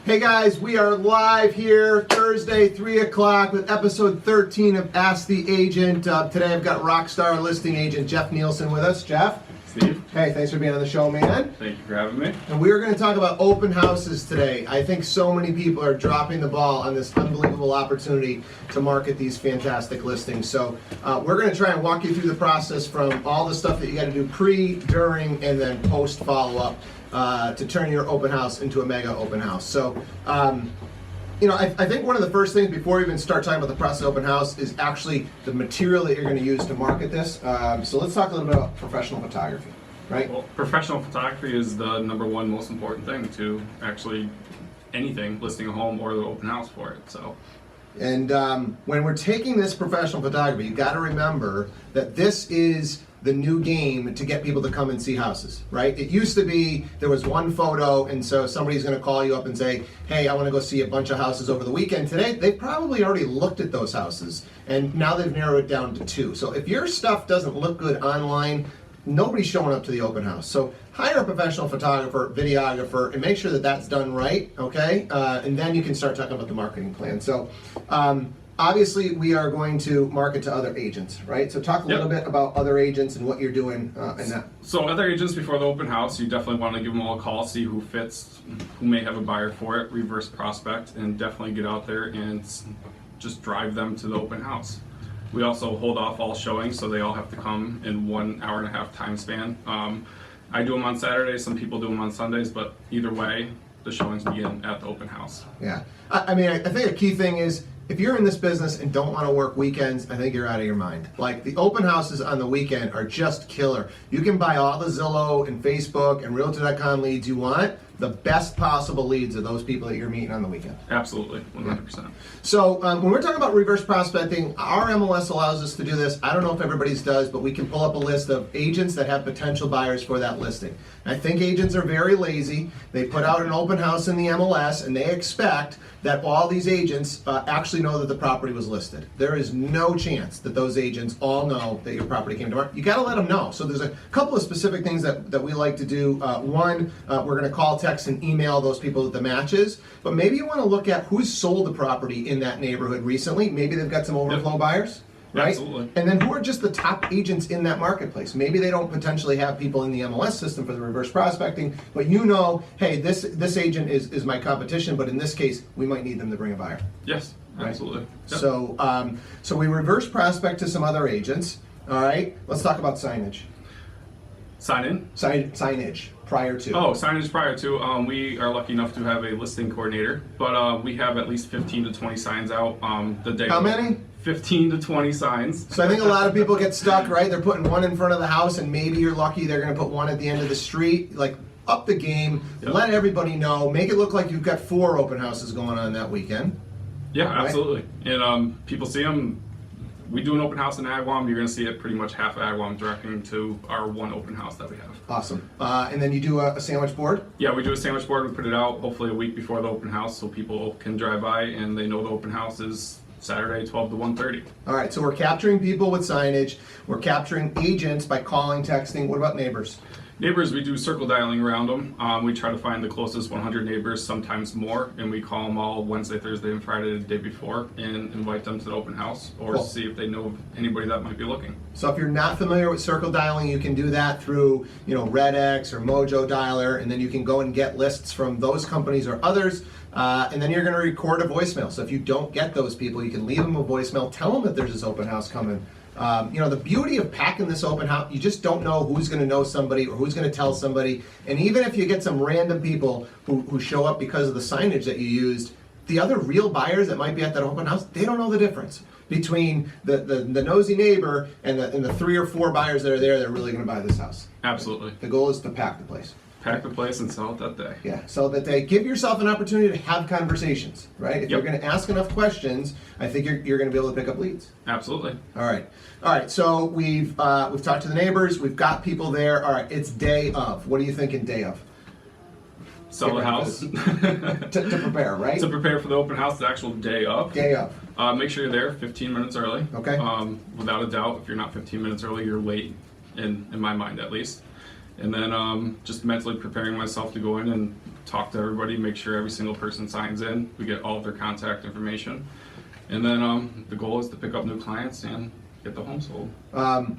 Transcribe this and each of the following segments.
Hey guys, we are live here Thursday, 3 o'clock with episode 13 of Ask the Agent. Today I've got rockstar listing agent Jeff Neilsen with us. Jeff? Steve? Hey, thanks for being on the show, man. Thank you for having me. And we're going to talk about open houses today. I think so many people are dropping the ball on this unbelievable opportunity to market these fantastic listings. So we're going to try and walk you through the process from all the stuff that you got to do pre, during, and then post follow-up. To turn your open house into a mega open house. So, I think one of the first things before we even start talking about the process of open house is actually the material that you're going to use to market this. So let's talk a little bit about professional photography, right? Well, professional photography is the number one most important thing to actually anything, listing a home or the open house for it. So. And when we're taking this professional photography, you got to remember that this is the new game to get people to come and see houses, right? It used to be there was one photo, and so somebody's going to call you up and say, hey, I want to go see a bunch of houses over the weekend. Today, they've probably already looked at those houses, and now they've narrowed it down to 2. So if your stuff doesn't look good online, nobody's showing up to the open house. So hire a professional photographer, videographer, and make sure that that's done right, okay? And then you can start talking about the marketing plan. So obviously we are going to market to other agents, right? So talk a little bit about other agents and what you're doing in that. So other agents before the open house, you definitely want to give them all a call, see who fits, who may have a buyer for it, reverse prospect, and definitely get out there and just drive them to the open house. We also hold off all showings, so they all have to come in 1 hour-and-a-half time span. I do them on Saturdays, some people do them on Sundays, but either way, the showings begin at the open house. Yeah, I mean, I think a key thing is, if you're in this business and don't want to work weekends, I think you're out of your mind. Like, the open houses on the weekend are just killer. You can buy all the Zillow and Facebook and Realtor.com leads you want. The best possible leads are those people that you're meeting on the weekend. Absolutely, 100%. So when we're talking about reverse prospecting, our MLS allows us to do this. I don't know if everybody's does, but we can pull up a list of agents that have potential buyers for that listing. I think agents are very lazy. They put out an open house in the MLS and they expect that all these agents actually know that the property was listed. There is no chance that those agents all know that your property came to market. You got to let them know. So there's a couple of specific things that we like to do. One, we're going to call, text, and email those people with the matches. But maybe you want to look at who's sold the property in that neighborhood recently. Maybe they've got some overflow buyers. Right? Absolutely. And then who are just the top agents in that marketplace? Maybe they don't potentially have people in the MLS system for the reverse prospecting, but hey, this agent is my competition, but in this case, we might need them to bring a buyer. Yes, absolutely. Yep. So we reverse prospect to some other agents. All right, let's talk about signage. Signage prior to. Oh, signage prior to. We are lucky enough to have a listing coordinator, but we have at least 15 to 20 signs out the day. How many? 15 to 20 signs. So I think a lot of people get stuck, right? They're putting one in front of the house, and maybe you're lucky they're going to put one at the end of the street. Like, up the game, let everybody know, make it look like you've got 4 open houses going on that weekend. Yeah, right? Absolutely. And people see them. We do an open house in Agawam. You're going to see it pretty much half of Agawam directing to our one open house that we have. Awesome. And then you do a sandwich board? Yeah, we do a sandwich board. We put it out hopefully a week before the open house so people can drive by and they know the open house is Saturday, 12 to 1:30. All right, so we're capturing people with signage. We're capturing agents by calling, texting. What about neighbors? Neighbors, we do circle dialing around them. We try to find the closest 100 neighbors, sometimes more, and we call them all Wednesday, Thursday, and Friday the day before and invite them to the open house or see if they know of anybody that might be looking. So if you're not familiar with circle dialing, you can do that through RedX or Mojo Dialer, and then you can go and get lists from those companies or others, and then you're going to record a voicemail. So if you don't get those people, you can leave them a voicemail, tell them that there's this open house coming. The beauty of packing this open house, you just don't know who's going to know somebody or who's going to tell somebody. And even if you get some random people who show up because of the signage that you used, the other real buyers that might be at that open house, they don't know the difference between the nosy neighbor and the 3 or 4 buyers that are there that are really going to buy this house. Absolutely. The goal is to pack the place. Pack the place and sell it that day. Yeah, sell it that day. Give yourself an opportunity to have conversations, right? If you're going to ask enough questions, I think you're going to be able to pick up leads. Absolutely. All right. So we've talked to the neighbors. We've got people there. All right. It's day of. What are you thinking? Day of. Sell the house. to prepare, right? To prepare for the open house, the actual day of. Day of. Make sure you're there 15 minutes early. Okay. Without a doubt, if you're not 15 minutes early, you're late, in my mind at least. And then just mentally preparing myself to go in and talk to everybody, make sure every single person signs in. We get all of their contact information. And then the goal is to pick up new clients and get the home sold.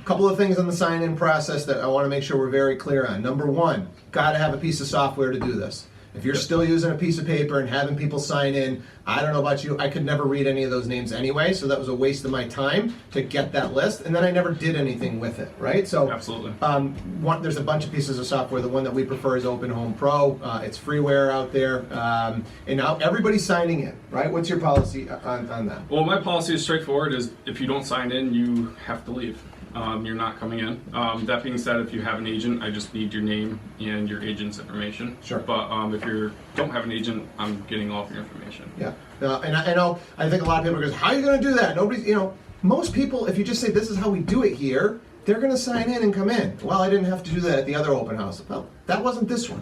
Couple of things on the sign-in process that I want to make sure we're very clear on. Number one, got to have a piece of software to do this. If you're still using a piece of paper and having people sign in, I don't know about you, I could never read any of those names anyway, so that was a waste of my time to get that list, and then I never did anything with it, right? So, Absolutely. There's a bunch of pieces of software. The one that we prefer is Open Home Pro. It's freeware out there, and now everybody's signing in, right? What's your policy on that? Well, my policy is straightforward, is if you don't sign in, you have to leave. You're not coming in. That being said, if you have an agent, I just need your name and your agent's information. Sure. But if you don't have an agent, I'm getting all of your information. Yeah, and I know, I think a lot of people go, how are you going to do that? Nobody's, most people, if you just say this is how we do it here, they're going to sign in and come in. Well, I didn't have to do that at the other open house. Well, that wasn't this one,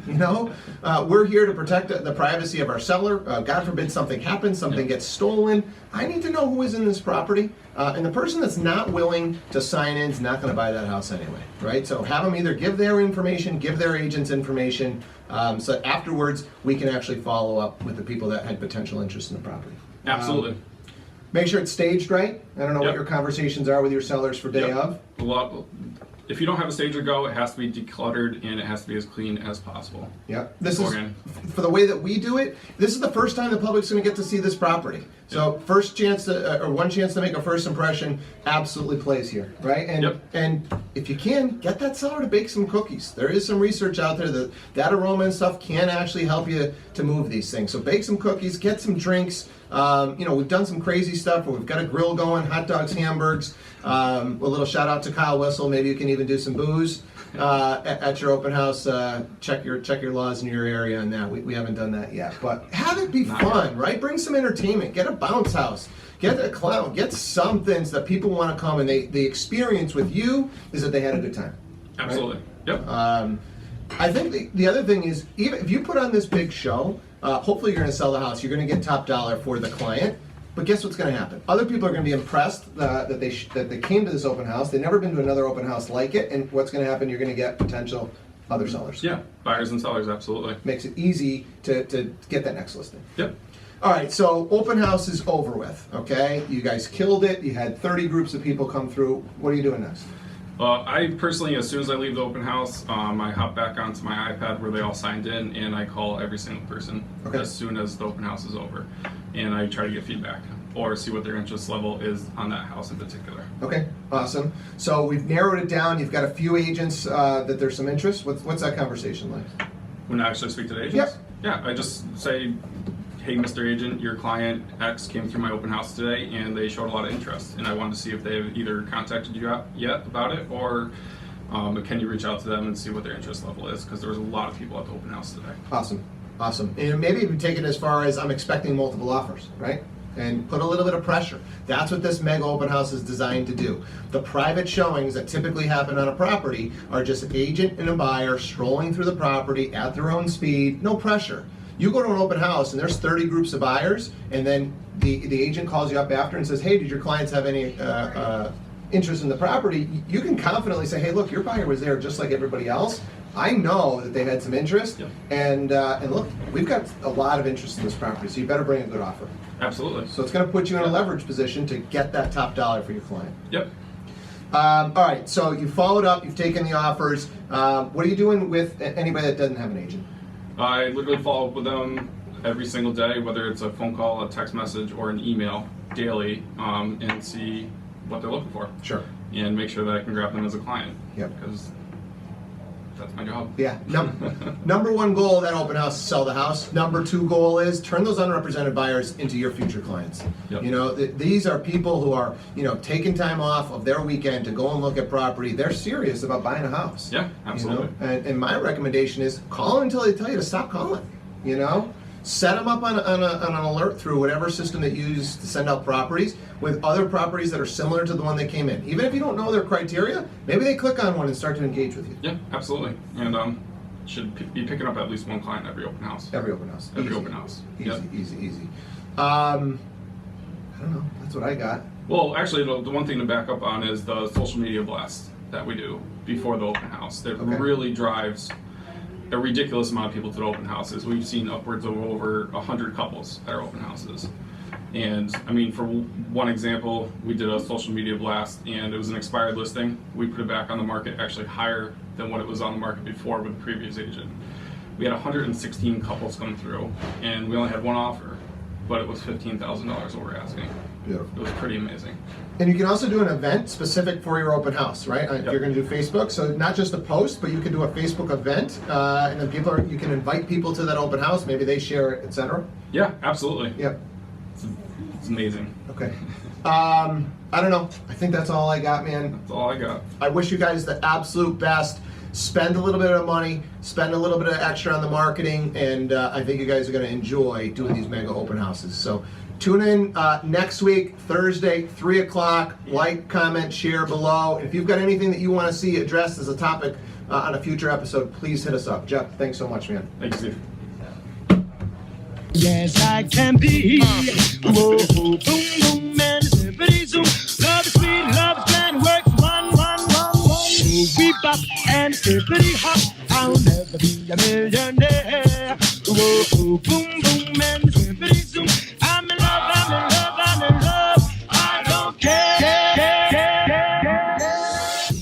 We're here to protect the privacy of our seller. God forbid something happens, something gets stolen. I need to know who is in this property. And the person that's not willing to sign in is not going to buy that house anyway, right? So have them either give their information, give their agent's information, so afterwards we can actually follow up with the people that had potential interest in the property. Absolutely. Make sure it's staged right. I don't know what your conversations are with your sellers for day of. If you don't have a stage to go, it has to be decluttered and it has to be as clean as possible. Yeah, this is, for the way that we do it, this is the first time the public's going to get to see this property. So first chance to, or one chance to make a first impression absolutely plays here, right? And if you can, get that seller to bake some cookies. There is some research out there that that aroma and stuff can actually help you to move these things. So bake some cookies, get some drinks. We've done some crazy stuff where we've got a grill going, hot dogs, hamburgers. A little shout out to Kyle Whistle. Maybe you can even do some booze at your open house. Check your laws in your area on that. We haven't done that yet, but have it be fun, right? Bring some entertainment. Get a bounce house. Get a clown. Get something so that people want to come, and the experience with you is that they had a good time. Absolutely. Right? Yep. I think the other thing is, even if you put on this big show, hopefully you're going to sell the house. You're going to get top dollar for the client. But guess what's going to happen? Other people are going to be impressed that they came to this open house. They've never been to another open house like it. And what's going to happen? You're going to get potential other sellers. Yeah, buyers and sellers, absolutely. Makes it easy to get that next listing. Yep. All right, so open house is over with, okay? You guys killed it. You had 30 groups of people come through. What are you doing next? I personally, as soon as I leave the open house, I hop back onto my iPad where they all signed in, and I call every single person as soon as the open house is over. And I try to get feedback or see what their interest level is on that house in particular. Okay, awesome. So we've narrowed it down. You've got a few agents that there's some interest. What's that conversation like? When I actually speak to the agents? Yep. Yeah, I just say, hey, Mr. Agent, your client X came through my open house today and they showed a lot of interest. And I wanted to see if they've either contacted you yet about it, or can you reach out to them and see what their interest level is? Because there was a lot of people at the open house today. Awesome. And maybe even take it as far as I'm expecting multiple offers, right? And put a little bit of pressure. That's what this mega open house is designed to do. The private showings that typically happen on a property are just an agent and a buyer strolling through the property at their own speed, no pressure. You go to an open house and there's 30 groups of buyers, and then the agent calls you up after and says, hey, did your clients have any interest in the property? You can confidently say, hey, look, your buyer was there just like everybody else. I know that they had some interest, and look, we've got a lot of interest in this property, so you better bring a good offer. Absolutely. So it's going to put you in a leverage position to get that top dollar for your client. Yep. All right, so you followed up, you've taken the offers. What are you doing with anybody that doesn't have an agent? I literally follow up with them every single day, whether it's a phone call, a text message, or an email daily, and see what they're looking for. Sure. And make sure that I can grab them as a client. Yep. Because that's my job. Yeah. Number one goal of that open house is sell the house. Number two goal is turn those unrepresented buyers into your future clients. Yep. These are people who are, taking time off of their weekend to go and look at property. They're serious about buying a house. Yeah, absolutely. And my recommendation is call until they tell you to stop calling. Set them up on an alert through whatever system that you use to send out properties with other properties that are similar to the one they came in. Even if you don't know their criteria, maybe they click on one and start to engage with you. Yeah, absolutely. And should be picking up at least one client every open house. Every open house. Every open house. Easy. I don't know. That's what I got. Well, actually, the one thing to back up on is the social media blast that we do before the open house. That really drives a ridiculous amount of people to the open houses. We've seen upwards of over 100 couples at our open houses. And I mean, for one example, we did a social media blast and it was an expired listing. We put it back on the market actually higher than what it was on the market before with the previous agent. We had 116 couples come through and we only had one offer, but it was $15,000 what we're asking. Beautiful. It was pretty amazing. And you can also do an event specific for your open house, right? If you're going to do Facebook, so not just a post, but you can do a Facebook event, and then you can invite people to that open house. Maybe they share it, etc. Yeah, absolutely. Yep. It's amazing. Okay. I don't know. I think that's all I got, man. That's all I got. I wish you guys the absolute best. Spend a little bit of money, spend a little bit of extra on the marketing, and I think you guys are going to enjoy doing these mega open houses. So tune in next week, Thursday, 3 o'clock. Like, comment, share below. If you've got anything that you want to see addressed as a topic on a future episode, please hit us up. Jeff, thanks so much, man. Thanks, Steve. Yes, I can be. Whoa, boom, boom, and zippity zoom. Love is sweet, love is grand, works one. We bop and zippity hop. I'll never be a millionaire. Whoa, boom,